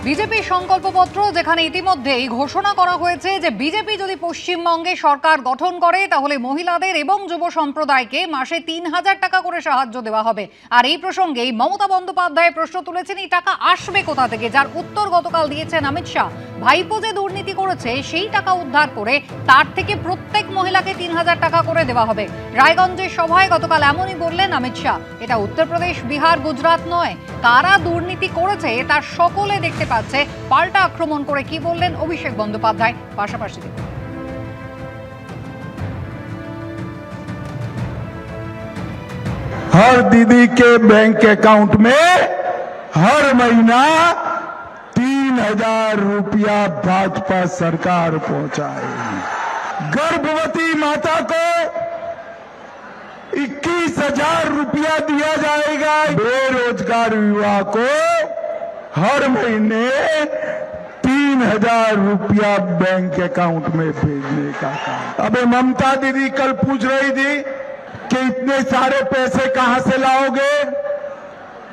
BJP সংকল্পপত্র, যেখানে ইতিমধ্যেই ঘোষণা করা হয়েছে যে বিজেপি যদি পশ্চিমবঙ্গে সরকার গঠন করে তাহলে মহিলাদের এবং যুব সম্প্রদায়কে মাসে ৩,০০০ টাকা করে সাহায্য দেওয়া হবে। আর এই প্রসঙ্গেই মমতা বন্দ্যোপাধ্যায় প্রশ্ন তুলেছেন, এই টাকা আসবে কোথা থেকে, যার উত্তর গতকাল দিয়েছেন অমিত শাহ। ভাইপো যে দুর্নীতি করেছে সেই টাকা উদ্ধার করে তার থেকে প্রত্যেক মহিলাকে ৩,০০০ টাকা করে দেওয়া হবে। রায়গঞ্জের সভায় গতকাল এমনই বললেন অমিত শাহ। এটা উত্তরপ্রদেশ, বিহার, গুজরাট নয়, কারা দুর্নীতি করেছে তার সকলে দেখতে পাচ্ছে। পাল্টা আক্রমণ করে কি বললেন অভিষেক বন্দ্যোপাধ্যায়, পাশাপাশি দেখুন। हर दीदी के बैंक अकाउंट में हर महीना 3,000 रुपया भाजपा सरकार पहुंचाएगी। गर्भवती माता को 21,000 रुपया दिया जाएगा। बेरोजगार युवा को हर महीने 3,000 रुपया बैंक अकाउंट में भेजने का काम। अबे ममता दीदी कल पूछ रही थी कि इतने सारे पैसे कहां से लाओगे।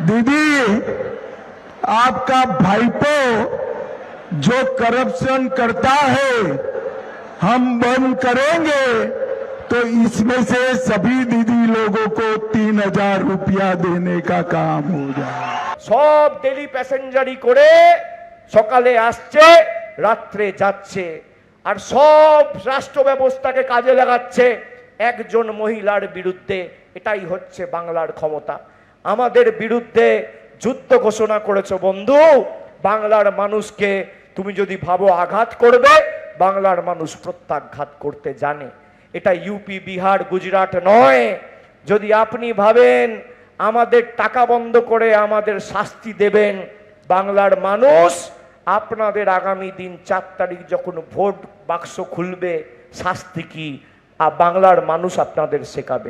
दीदी, आपका भाईपो जो करप्शन करता है हम बंद करेंगे तो इसमें से सभी दीदी लोगों को 3,000 रुपया देने का काम हो जाए। সব ডেলি প্যাসেঞ্জারি করে সকালে আসছে, রাত্রে যাচ্ছে, আর সব রাষ্ট্র ব্যবস্থাকে কাজে লাগাচ্ছে একজন মহিলার বিরুদ্ধে। এটাই হচ্ছে বাংলার ক্ষমতা। আমাদের বিরুদ্ধে যুদ্ধ ঘোষণা করেছো বন্ধু। বাংলার মানুষকে তুমি যদি ভাবো আঘাত করবে, বাংলার মানুষ প্রত্যাঘাত করতে জানে। এটা ইউপি, বিহার, গুজরাট নয়। যদি আপনি ভাবেন আমাদের টাকা বন্ধ করে আমাদের শাস্তি দেবেন, বাংলার মানুষ আপনাদের আগামী দিন 4 তারিখ যখন ভোট বাক্স খুলবে শাস্তি কি বাংলার মানুষ আপনাদের শেখাবে।